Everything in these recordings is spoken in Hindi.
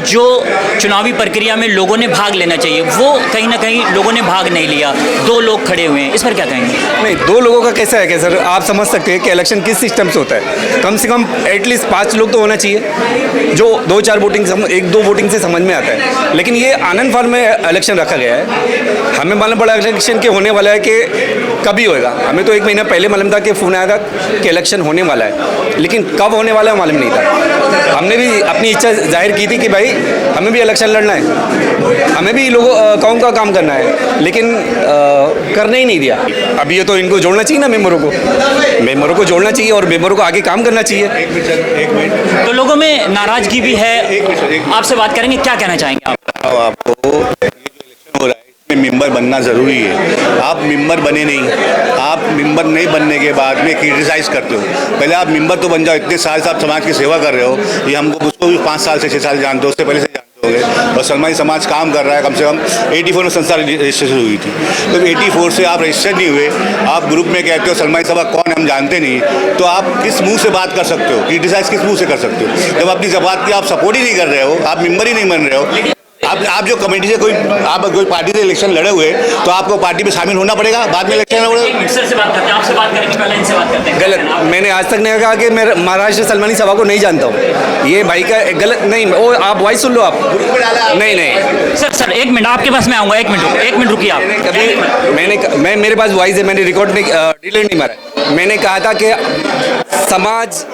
जो चुनावी प्रक्रिया में लोगों ने भाग लेना चाहिए वो कहीं ना कहीं लोगों ने भाग नहीं लिया, 2 लोग खड़े हुए हैं, इस पर क्या कहेंगे? नहीं, 2 लोगों का कैसा है कि सर आप समझ सकते हैं कि इलेक्शन किस सिस्टम से होता है। कम से कम एटलीस्ट 5 लोग तो होना चाहिए जो 2-4 वोटिंग 1-2 वोटिंग से समझ में आता है। लेकिन ये आनंद फार्म में इलेक्शन रखा गया है। हमें मालूम पड़ा इलेक्शन के होने वाला है कि कभी होएगा। हमें तो 1 महीना पहले मालूम था कि फ़ोन आया था कि इलेक्शन होने वाला है, लेकिन कब होने वाला है मालूम नहीं था। हमने भी अपनी इच्छा जाहिर की थी कि भाई हमें भी इलेक्शन लड़ना है, हमें भी लोगों कौम का काम करना है, लेकिन करने ही नहीं दिया। अब ये तो इनको जोड़ना चाहिए ना, मेंबरों को जोड़ना चाहिए और मेंबरों को आगे काम करना चाहिए। एक मिनट। तो लोगों में नाराजगी भी है, आपसे बात करेंगे, क्या कहना चाहेंगे आप? आपको ये जो इलेक्शन हो रहा है इसमें मेंबर बनना ज़रूरी है। आप मेंबर बने नहीं, आप मेंबर नहीं बनने के बाद में क्रिटिसाइज़ करते हो। पहले आप मेंबर तो बन जाओ। इतने साल से आप समाज की सेवा कर रहे हो, ये हमको उसको भी 5 साल से 6 साल जानते हो, उससे पहले से जानते होंगे। और सलमानी समाज काम कर रहा है, कम से कम 84 में संस्था रजिस्ट्रेशन हुई थी, तो 84 से आप रजिस्टर नहीं हुए, आप ग्रुप में कहते हो सलमानी सभा कौन हम जानते नहीं, तो आप किस मुंह से बात कर सकते हो? क्रिटिसाइज़ किस मुंह से कर सकते हो जब अपनी जमात की आप सपोर्ट ही नहीं कर रहे हो, आप मेंबर ही नहीं बन रहे हो? आप जो कमेटी से कोई पार्टी से इलेक्शन लड़े हुए तो आपको पार्टी में शामिल होना पड़ेगा, बाद में इलेक्शन सर से बात करते हैं, आपसे बात करेंगे, पहले इनसे बात करते हैं। गलत, मैंने आज तक नहीं कहा कि मैं महाराष्ट्र सलमानी सभा को नहीं जानता हूँ। ये भाई का गलत नहीं, वो आप वॉइस सुन लो आप। नहीं सर 1 मिनट आपके पास मैं आऊँगा, 1 मिनट रुकिए आप। मैं मेरे पास वॉइस है, मैंने रिकॉर्ड में डिलीट नहीं मारा। मैंने कहा था कि समाज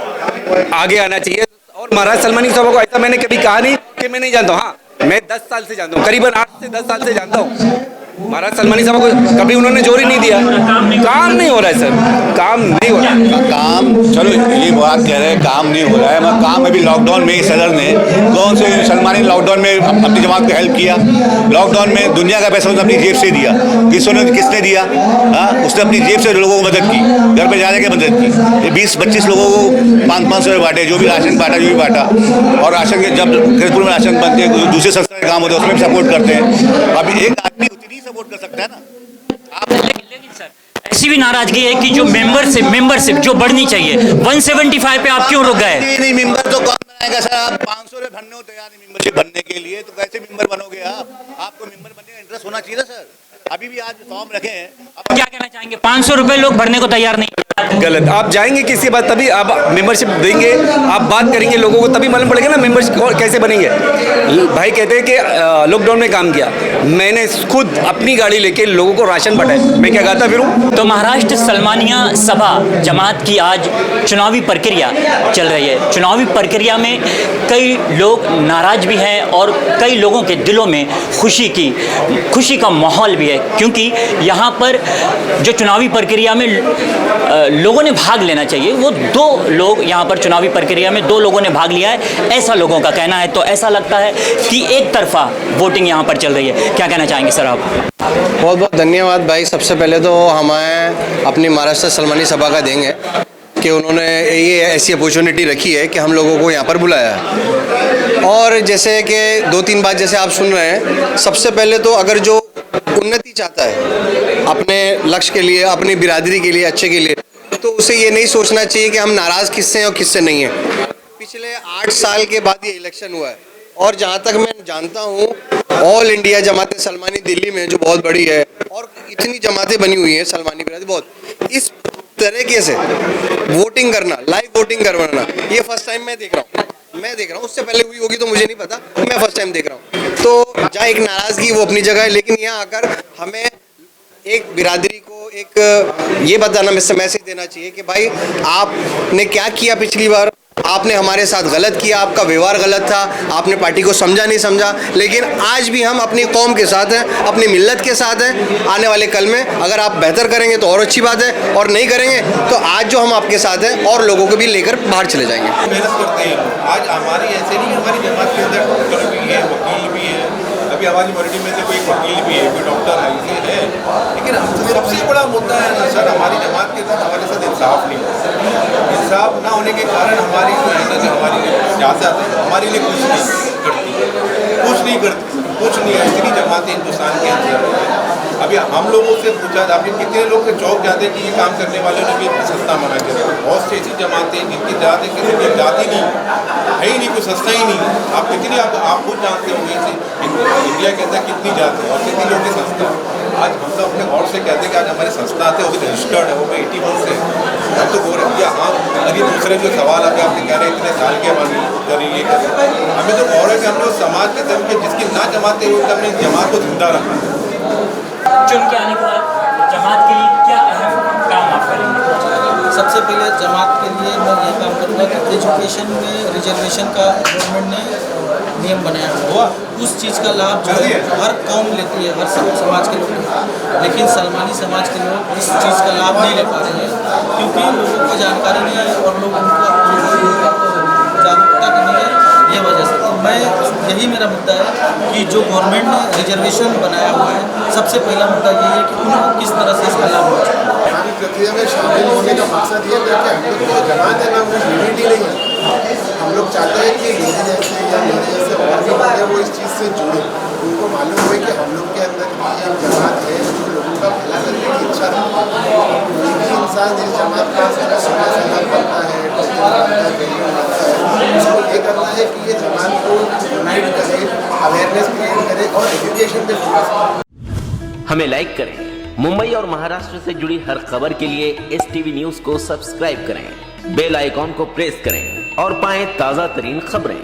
आगे आना चाहिए और महाराष्ट्र सलमानी सभा को ऐसा मैंने कभी कहा नहीं कि मैं नहीं जानता हूँ। हाँ, मैं 10 साल से जानता हूँ, करीबन 8 से 10 साल से जानता हूँ। महाराज सलमानी सभा को कभी उन्होंने जोर ही नहीं दिया। काम नहीं हो रहा है सर, काम नहीं हो रहा है। काम, चलो ये बात कह रहे हैं काम नहीं हो रहा है, मगर काम अभी लॉकडाउन में सदर ने कौन से सलमानी लॉकडाउन में अपनी जमात को हेल्प किया? लॉकडाउन में दुनिया का पैसा उसने अपनी जेब से दिया। किसने दिया? हाँ, उसने अपनी जेब से लोगों को मदद की, घर पर जाने की मदद की। ये 20-25 लोगों को 500 रुपये बांटे, जो भी राशन बांटा, जो भी बांटा। और राशन के जब खड़गपुर में राशन बनते हैं, दूसरे संस्था के काम होते हैं, उसमें भी सपोर्ट करते हैं। अब एक आदमी उतनी सपोर्ट कर सकता है ना। लेकिन सर ऐसी भी नाराजगी है कि जो मेंबरशिप जो बढ़नी चाहिए 175 पे आप क्यों रुक गए? नहीं, मेंबर तो कौन बनाएगा सर? आप 500 रुपये भरने हो तैयार नहीं मेंबरशिप बनने के लिए, तो कैसे मेंबर बनोगे आप? आपको मेंबर बनने का इंटरेस्ट होना चाहिए ना सर। अभी भी आज फॉर्म रखे हैं, आप क्या कहना चाहेंगे? 500 रुपए लोग भरने को तैयार नहीं। गलत, आप जाएंगे किसी बात तभी आप मेंबरशिप देंगे, आप बात करेंगे लोगों को, तभी मालूम पड़ेगा ना मेंबरशिप कैसे बनेंगे। भाई कहते हैं कि लॉकडाउन में काम किया, मैंने खुद अपनी गाड़ी लेके लोगों को राशन बांटा है, मैं क्या गाता फिरूं? तो महाराष्ट्र सलमानिया सभा जमात की आज चुनावी प्रक्रिया चल रही है। चुनावी प्रक्रिया में कई लोग नाराज भी हैं और कई लोगों के दिलों में खुशी का माहौल भी है, क्योंकि यहाँ पर जो चुनावी प्रक्रिया में लोगों ने भाग लेना चाहिए, वो 2 लोग यहाँ पर चुनावी प्रक्रिया में 2 लोगों ने भाग लिया है, ऐसा लोगों का कहना है। तो ऐसा लगता है कि एक तरफा वोटिंग यहाँ पर चल रही है। क्या कहना चाहेंगे सर आप? बहुत बहुत धन्यवाद भाई। सबसे पहले तो हमें अपनी महाराष्ट्र सलमानी सभा का देंगे कि उन्होंने ये ऐसी अपॉर्चुनिटी रखी है कि हम लोगों को यहाँ पर बुलाया है। और जैसे कि 2-3 बात जैसे आप सुन रहे हैं, सबसे पहले तो अगर जो उन्नति चाहता है अपने लक्ष्य के लिए, अपनी बिरादरी के लिए, अच्छे के लिए, तो उसे ये नहीं सोचना चाहिए कि हम नाराज़ किससे हैं और किससे नहीं हैं। पिछले 8 साल के बाद ये इलेक्शन हुआ है और जहाँ तक मैं जानता हूँ ऑल इंडिया जमात सलमानी दिल्ली में जो बहुत बड़ी है और इतनी जमातें बनी हुई हैं सलमानी बिरादरी बहुत, इस तरीके से वोटिंग करना, लाइव वोटिंग करवाना, ये फर्स्ट टाइम मैं देख रहा हूँ। उससे पहले हुई होगी तो मुझे नहीं पता, मैं फर्स्ट टाइम देख रहा हूँ। तो जहाँ एक नाराज़गी वो अपनी जगह है, लेकिन यहाँ आकर हमें एक बिरादरी को एक ये बताना मैसेज देना चाहिए कि भाई आपने क्या किया पिछली बार, आपने हमारे साथ गलत किया, आपका व्यवहार गलत था, आपने पार्टी को समझा नहीं समझा, लेकिन आज भी हम अपनी कौम के साथ हैं, अपनी मिल्लत के साथ हैं। आने वाले कल में अगर आप बेहतर करेंगे तो और अच्छी बात है, और नहीं करेंगे तो आज जो हम आपके साथ हैं और लोगों को भी लेकर बाहर चले जाएंगे। मेहनत करते हैं आज हमारी, ऐसे नहीं हमारी जमात के अंदर डॉक्टर भी है, वकील भी है, अभी हमारी मॉरिटी में से कोई वकील भी है, कोई डॉक्टर है, लेकिन सबसे बड़ा मुद्दा है ना सर, हमारी जमात के साथ हमारे साथ इंसाफ नहीं है। इंसाफ ना होने के कारण हमारी जो है ना, जो हमारी सियासत है हमारे लिए कुछ नहीं करती, इतनी जमातें हिंदुस्तान के अंदर है। अभी हम लोगों से पूछा, अभी कितने लोग के चौक जाते हैं कि ये काम करने वाले ने भी सस्ता मना किया। बहुत सी ऐसी जमातें जिनकी जाते किसी की जाती नहीं है ही नहीं, कुछ सस्ता ही नहीं है। आप कितनी आप खुद जानते होंगे इंडिया के अंदर कितनी जाते हैं और कितनी लोग के सस्ता है। आज हम तो अपने गौर से कहते हैं कि आज हमारे संस्था आते हैं, वो भी रजिस्टर्ड है, वो भी 81 से। हम तो बोल रहे हैं हाँ, अभी दूसरे जो सवाल अभी आपने कह रहे हैं इतने साल के बाद करें ये करें, हमें तो गौर है कि हमने उस समाज के तरफ के जिसकी ना जमाते हुए हमने जमात को जिंदा रखा है। चुन के आने के बाद जमात के लिए क्या अहम काम आप करेंगे? सबसे पहले जमात के लिए मैं ये काम करूँगा कि एजुकेशन में रिजर्वेशन का गवर्नमेंट ने नियम बनाया हुआ, उस चीज़ का लाभ जो है हर कौम लेती है, हर समाज के लोग, लेकिन सलमानी समाज के लोग इस चीज़ का लाभ नहीं ले पा रहे हैं क्योंकि लोगों को जानकारी नहीं है और लोग उनका जागरूकता की नहीं है, ये वजह से। तो मैं यही मेरा मुद्दा है कि जो गवर्नमेंट ने रिजर्वेशन बनाया हुआ है, सबसे पहला मुद्दा ये है कि उनको किस तरह से इसका लाभ हो। हमारी प्रक्रिया में शामिल होने का मकसद ये था कि हम लोग को जमात है ना, वो यूनिटी नहीं है। हम लोग चाहते हैं कि मेरे जैसे या मेरे जैसे और भी लोग हैं वो इस चीज़ से जुड़े, उनको मालूम हुए कि हम लोग के अंदर भी एक जमात है जो लोगों का भला करने की इच्छा रखती है। कोई भी इंसान इस जमात का सुबह सलाम करता है, उसको ये करना है कि ये जमात को यूनाइट करे, अवेयरनेस क्रिएट करे और एजुकेशन पे फोकस करे। हमें लाइक करें। मुंबई और महाराष्ट्र से जुड़ी हर खबर के लिए STV न्यूज को सब्सक्राइब करें, बेल आइकॉन को प्रेस करें और पाएं ताजा तरीन खबरें।